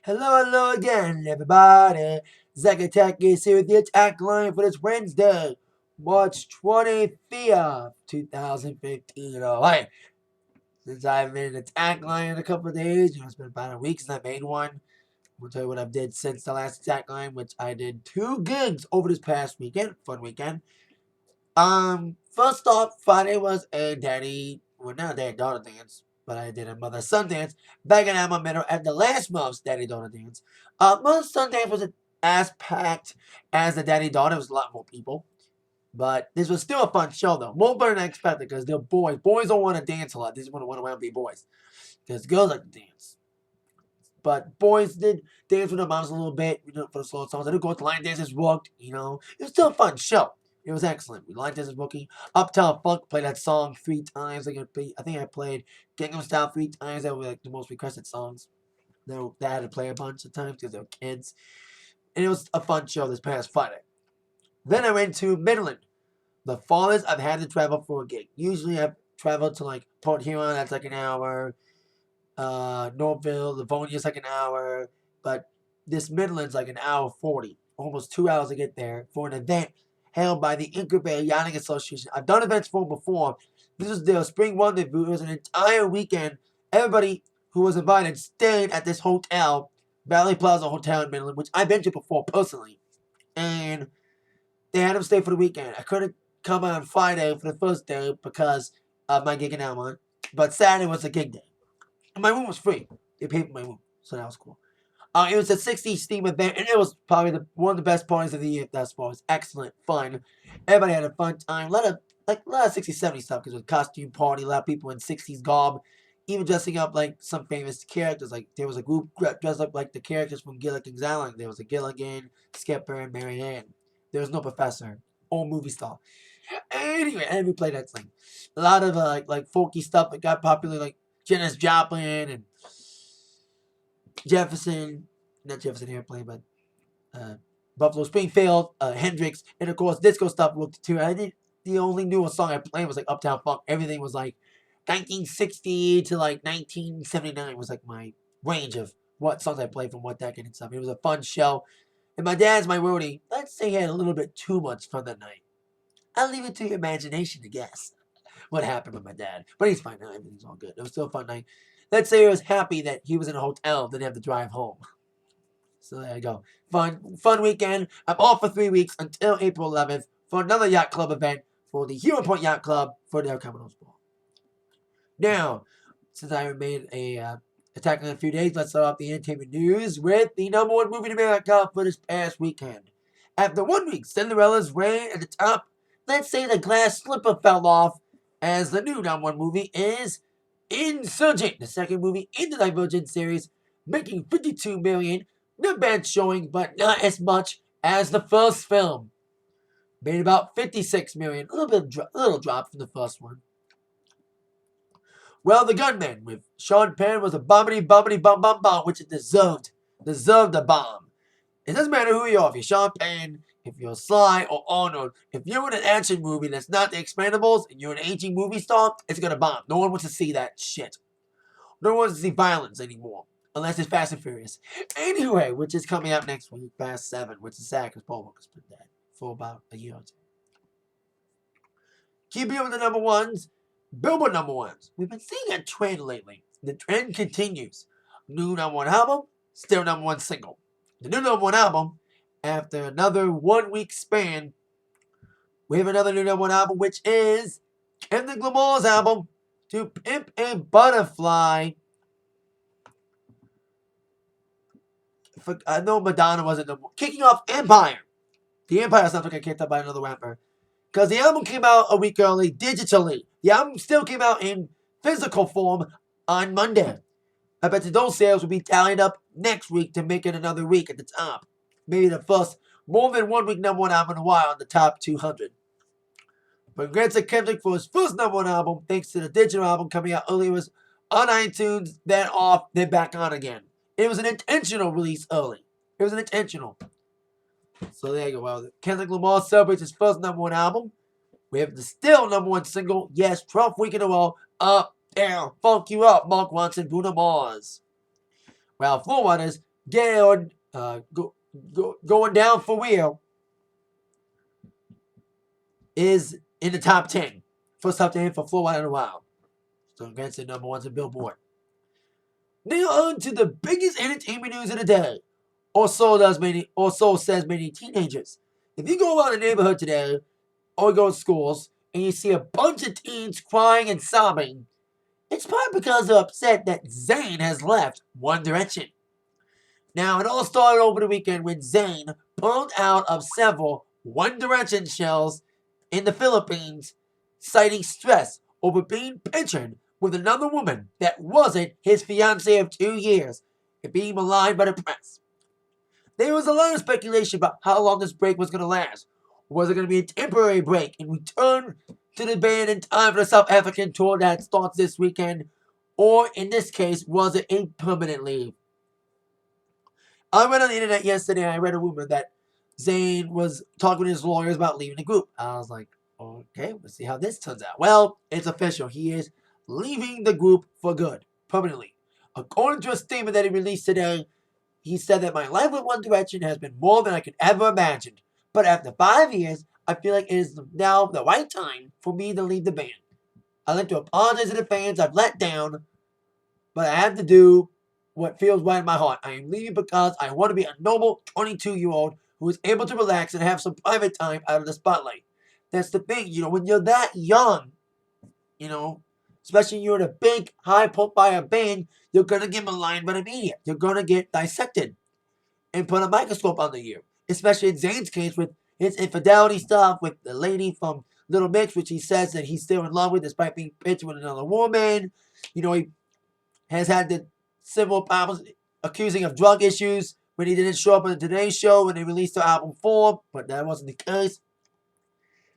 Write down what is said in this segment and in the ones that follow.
Hello again, everybody. Zack Attack is here with the attack line for this Wednesday, March 25th, 2015. Alright, since I've been in attack line in a couple of days, it's been about a week since I made one. I'll tell you what I've did since the last attack line, which I did 2 gigs over this past weekend. Fun weekend. First off, Friday was a not a daddy daughter dance, but I did a mother son dance back in Alma Middle at the last month's daddy daughter dance. Mother son dance was as packed as the daddy daughter. It was a lot more people, but this was still a fun show though. More better than I expected because they're boys. Boys don't want to dance a lot. They just want to run around and be boys because girls like to dance. But boys did dance with their moms a little bit, for the slow songs. I did go with the line dances, worked, It was still a fun show. It was excellent. We line dances working. Uptown Funk played that song 3 times. I think I played Gangnam Style 3 times. That were like the most requested songs. They had to play a bunch of times because they were kids. And it was a fun show this past Friday. Then I went to Midland. The farthest I've had to travel for a gig. Usually I've traveled to like Port Huron, that's like an hour. Northville, Livonia is like an hour, but this Midland's like an hour 40, almost 2 hours to get there for an event held by the Bay Yachting Association. I've done events for them before. This was their spring rendezvous. It was an entire weekend. Everybody who was invited stayed at this hotel, Valley Plaza Hotel in Midland, which I've been to before personally, and they had them stay for the weekend. I couldn't come on Friday for the first day because of my gig in Almont, but Saturday was the gig day. My room was free. They paid for my room, so that was cool. It was a 60s theme event, and it was probably one of the best parties of the year thus far. It was excellent, fun. Everybody had a fun time. A lot of 60s, 70s stuff because it was a costume party. A lot of people in 60s garb, even dressing up like some famous characters. Like there was a group dressed up like the characters from Gilligan's Island. There was a Gilligan, Skipper, and Mary Ann. There was no professor. Old movie star. Anyway, and we played that thing. A lot of like folky stuff that got popular, like Janis Joplin and Jefferson, not Jefferson Airplane, but Buffalo Springfield, Hendrix, and of course disco stuff worked too. The only new song I played was like Uptown Funk. Everything was like 1960 to like 1979 was like my range of what songs I played from what decade and stuff. It was a fun show. And my dad's my roadie. Let's say he had a little bit too much fun that night. I'll leave it to your imagination to guess what happened with my dad. But he's fine now. Everything's all good. It was still a fun night. Let's say he was happy that he was in a hotel, didn't have to drive home. So there you go. Fun weekend. I'm off for 3 weeks until April 11th for another yacht club event for the Huron Point Yacht Club for their Commodores Ball. Now, since I made a attack in a few days, let's start off the entertainment news with the #1 movie in America for this past weekend. After 1 week, Cinderella's reign at the top. Let's say the glass slipper fell off, as the new #1 movie is Insurgent, the second movie in the Divergent series, making $52 million. Not bad showing, but not as much as the first film. Made about $56 million, a little drop from the first one. Well, The Gunman with Sean Penn was a bombity bum bum bum, which it deserved a bomb. It doesn't matter who you are, if you're Sean Penn, if you're Sly or Arnold, if you're in an action movie that's not The Expendables and you're an aging movie star, it's gonna bomb. No one wants to see that shit. No one wants to see violence anymore, unless it's Fast and Furious. Anyway, which is coming out next week, Fast 7, which is sad because Paul Walker's been dead for about a year or two. Keeping up with the #1s, Billboard #1s. We've been seeing a trend lately. The trend continues. New #1 album, still #1 single. The new #1 album, after another 1 week span, we have another new #1 album, which is Kendrick Lamar's album, To Pimp a Butterfly. I know Madonna wasn't kicking off Empire. The Empire sounds like I kicked up by another rapper. Because the album came out a week early digitally. The album still came out in physical form on Monday. I bet those sales will be tallied up next week to make it another week at the top. Maybe the first more than 1 week #1 album in a while on the top 200. But congrats to Kendrick for his first #1 album, thanks to the digital album coming out earlier. It was on iTunes, then off, then back on again. It was an intentional release early. It was an intentional. So there you go. Well, Kendrick Lamar celebrates his first #1 album. We have the still #1 single, yes, 12th week in a row, Up, Down, Funk You Up, Mark Ronson, Bruno Mars. Well, 4 runners, Gaon going down for real is in the top 10. First top 10 for Florence in a while. So against the number ones in Billboard. Now on to the biggest entertainment news of the day. Or so says many teenagers. If you go around the neighborhood today, or go to schools, and you see a bunch of teens crying and sobbing, it's probably because they're upset that Zayn has left One Direction. Now, it all started over the weekend when Zayn pulled out of several One Direction shows in the Philippines, citing stress over being pictured with another woman that wasn't his fiancée of 2 years and being maligned by the press. There was a lot of speculation about how long this break was going to last. Was it going to be a temporary break and return to the band in time for the South African tour that starts this weekend? Or, in this case, was it a permanent leave? I read on the internet yesterday, I read a rumor that Zayn was talking to his lawyers about leaving the group. I was like, okay, let's see how this turns out. Well, it's official. He is leaving the group for good, permanently. According to a statement that he released today, he said that my life with One Direction has been more than I could ever imagine. But after 5 years, I feel like it is now the right time for me to leave the band. I'd like to apologize to the fans I've let down, but I have to do what feels right in my heart. I am leaving because I want to be a normal 22-year-old who is able to relax and have some private time out of the spotlight. That's the thing, when you're that young, especially you're in a big, high-profile band, you're going to get maligned by the media. You're going to get dissected and put a microscope under you. Especially in Zayn's case with his infidelity stuff with the lady from Little Mix, which he says that he's still in love with despite being pictured with another woman. He has had the civil problems accusing of drug issues when he didn't show up on the Today Show when they released the album 4, but that wasn't the case.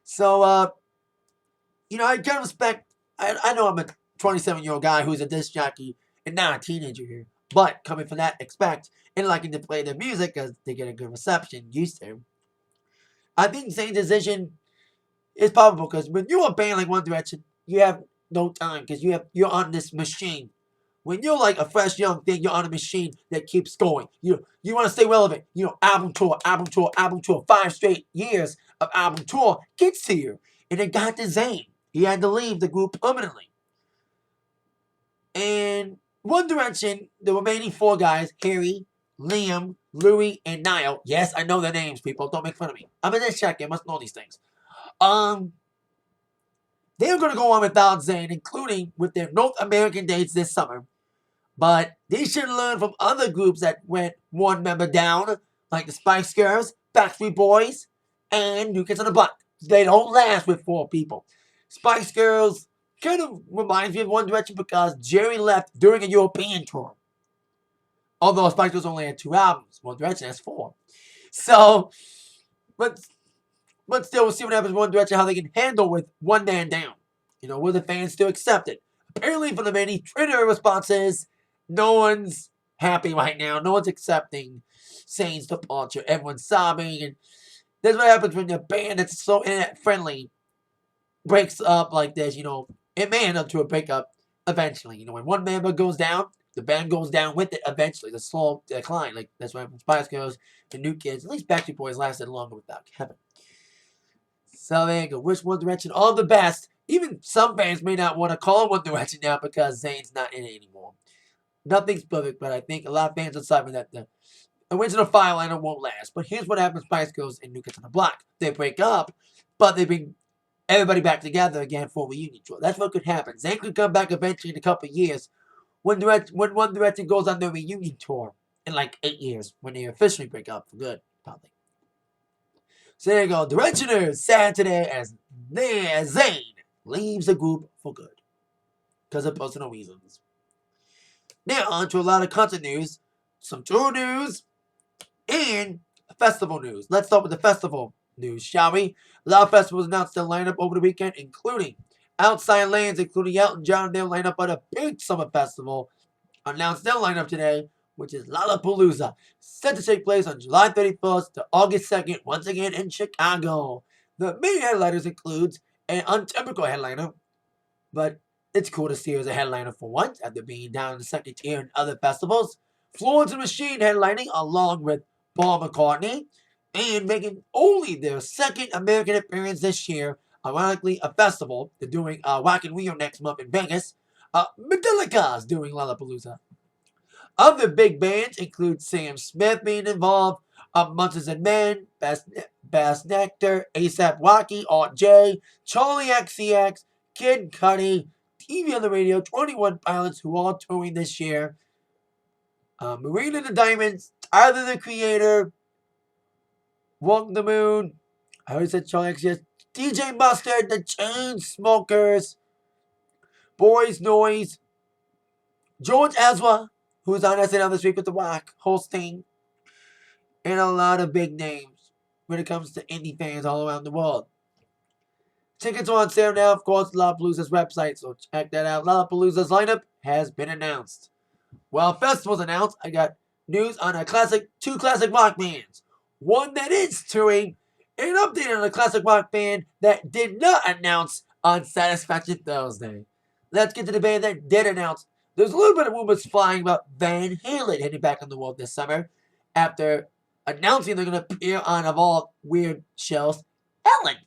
So, I kind of respect, I know I'm a 27-year-old guy who's a disc jockey and not a teenager here, but coming from that expect and liking to play their music because they get a good reception, used to. I think Zayn's decision is probable because when you're a band like One Direction, you have no time because you're on this machine. When you're like a fresh young thing, you're on a machine that keeps going. You want to stay relevant. Album tour, album tour, album tour. 5 straight years of album tour gets to you. And it got to Zayn. He had to leave the group permanently. And One Direction, the remaining 4 guys, Harry, Liam, Louis, and Niall. Yes, I know their names, people. Don't make fun of me. I'm in this check. I must know these things. They're going to go on without Zayn, including with their North American dates this summer. But they should learn from other groups that went one member down, like the Spice Girls, Backstreet Boys, and New Kids on the Block. They don't last with 4 people. Spice Girls kind of reminds me of One Direction because Jerry left during a European tour. Although Spice Girls only had 2 albums, One Direction has 4. So, but still, we'll see what happens with One Direction, how they can handle with one man down. Will the fans still accept it? Apparently, from the many Twitter responses, no one's happy right now. No one's accepting Zayn's departure. Everyone's sobbing. And that's what happens when your band that's so internet friendly breaks up like this. It may end up to a breakup eventually. When one member goes down, the band goes down with it eventually. The slow decline. Like that's why Spice Girls and New Kids, at least Backstreet Boys lasted longer without Kevin. So there you go. Wish One Direction all the best. Even some fans may not want to call One Direction now because Zayn's not in it anymore. Nothing's perfect, but I think a lot of fans are suffering that the original file liner won't last. But here's what happens: Spice Girls and New Kids on the Block. They break up, but they bring everybody back together again for a reunion tour. That's what could happen. Zayn could come back eventually in a couple of years when One Direction goes on their reunion tour in like 8 years when they officially break up for good, probably. So there you go. Directioners sad today as Zayn leaves the group for good because of personal reasons. Now on to a lot of concert news, some tour news, and festival news. Let's start with the festival news, shall we? A lot of festivals announced their lineup over the weekend, including Outside Lands, including Elton John. Their lineup at a big summer festival announced their lineup today, which is Lollapalooza, set to take place on July 31st to August 2nd, once again in Chicago. The main headliners includes an untypical headliner, but it's cool to see her as a headliner for once after being down in the second tier in other festivals. Florence and Machine headlining along with Paul McCartney, and making only their second American appearance this year. Ironically, a festival. They're doing Rock in Rio next month in Vegas. Metallica's doing Lollapalooza. Other big bands include Sam Smith being involved, Monsters and Men, Bass Nectar, ASAP Rocky, Art J, Charlie XCX, Kid Cudi, TV on the Radio, 21 Pilots, who are touring this year, Marina the Diamonds, Tyler the Creator, Walk the Moon, I already said Charlie XCX, DJ Mustard, the Chainsmokers, Boys Noise, George Ezra, who's on SNL this week with The Rock, hosting, and a lot of big names when it comes to indie fans all around the world. Tickets are on sale now, of course, Lollapalooza's website, so check that out. Lollapalooza's lineup has been announced. While festivals announced, I got news on two classic rock bands. One that is touring, and an update on a classic rock band that did not announce on Satisfaction Thursday. Let's get to the band that did announce. There's a little bit of rumors flying about Van Halen hitting back on the world this summer after announcing they're going to appear on, of all weird shows, Ellen,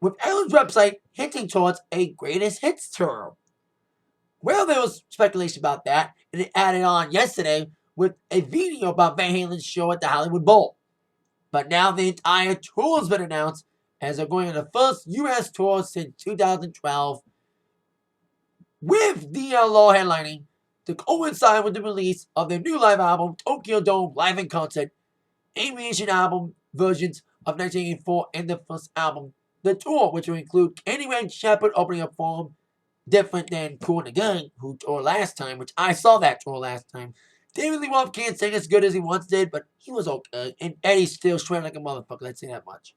with Ellen's website hinting towards a greatest hits tour. Well, there was speculation about that, and it added on yesterday with a video about Van Halen's show at the Hollywood Bowl. But now the entire tour has been announced, as they're going on the first U.S. tour since 2012, with DLO headlining to coincide with the release of their new live album, Tokyo Dome Live in Concert, Aviation album versions of 1984, and the first album, The Tour, which will include Kenny Wayne Shepherd opening up for him, different than Kool and the Gang, who toured last time, which I saw that tour last time. David Lee Roth can't sing as good as he once did, but he was okay, and Eddie's still shredding like a motherfucker, let's say that much.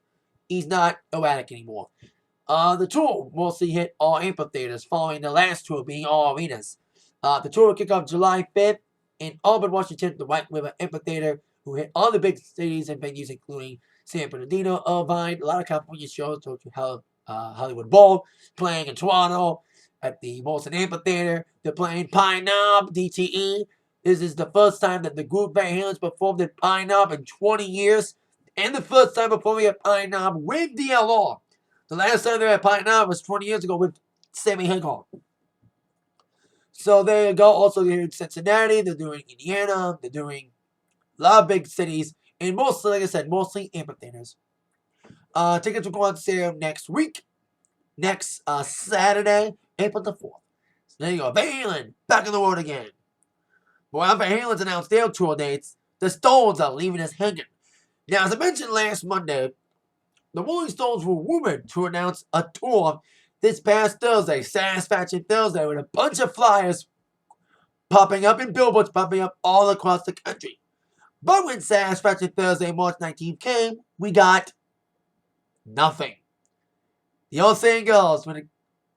He's not erratic anymore. The tour mostly hit all amphitheaters, following the last tour being all arenas. The tour will kick off July 5th in Auburn, Washington, the White River Amphitheater, who hit all the big cities and venues, including San Bernardino, Irvine, a lot of California shows, Hollywood Bowl, playing in Toronto at the Molson Amphitheater. They're playing Pine Knob, DTE. This is the first time that the group Van Halen's performed at Pine Knob in 20 years, and the first time performing at Pine Knob with DLR. The last time they were at Pine Knob was 20 years ago with Sammy Hagar. So there you go. Also, they're in Cincinnati. They're doing Indiana. They're doing a lot of big cities. And mostly, like I said, mostly amphitheaters. Tickets will go on sale next week. Next Saturday, April the 4th. So there you go. Van Halen, back in the world again. Well, Van Halen's announced their tour dates. The Stones are leaving us hanging. Now, as I mentioned last Monday, the Rolling Stones were rumored to announce a tour this past Thursday, Satisfaction Thursday, with a bunch of flyers popping up and billboards popping up all across the country. But when Satisfaction Thursday, March 19th came, we got nothing. The old saying goes, when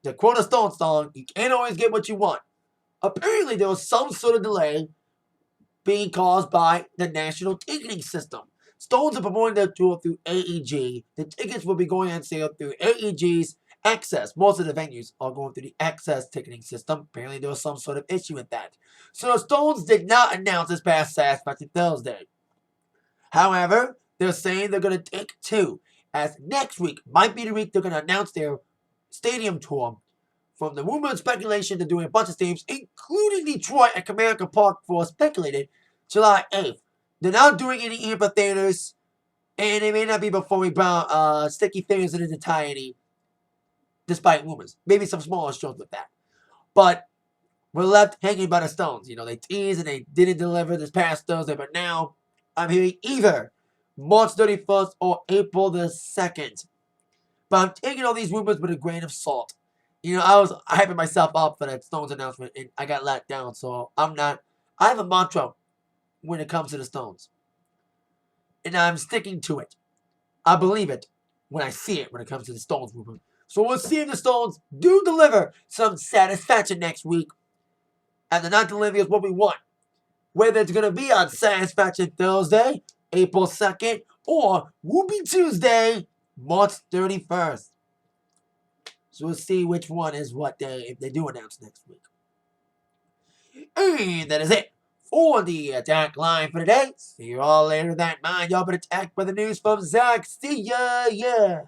the quote a Stone song, you can't always get what you want. Apparently, there was some sort of delay being caused by the national ticketing system. Stones are promoting their tour through AEG. The tickets will be going on sale through AEG's Access. Most of the venues are going through the Access ticketing system. Apparently, there was some sort of issue with that. So the Stones did not announce this past Satisfaction Thursday. However, they're saying they're going to take two, as next week might be the week they're going to announce their stadium tour. From the rumor and speculation, they're doing a bunch of stadiums, including Detroit at Comerica Park for speculated July 8th. They're not doing any amphitheaters, and it may not be before we brown Sticky Fingers in its entirety, despite rumors. Maybe some smaller shows with that. But we're left hanging by the Stones. You know, they teased and they didn't deliver this past Thursday, but now I'm hearing either March 31st or April the 2nd. But I'm taking all these rumors with a grain of salt. You know, I was hyping myself up for that Stones announcement, and I got let down, so I'm not. I have a mantra when it comes to the Stones, and I'm sticking to it. I believe it when I see it when it comes to the Stones movement. So we'll see if the Stones do deliver some satisfaction next week, and they're not delivering us what we want. Whether it's going to be on Satisfaction Thursday, April 2nd, or Whoopie Tuesday, March 31st. So we'll see which one is what day if they do announce next week. And that is it on the attack line for today. See you all later that night. Y'all been attacked by the news from Zach. See ya, yeah.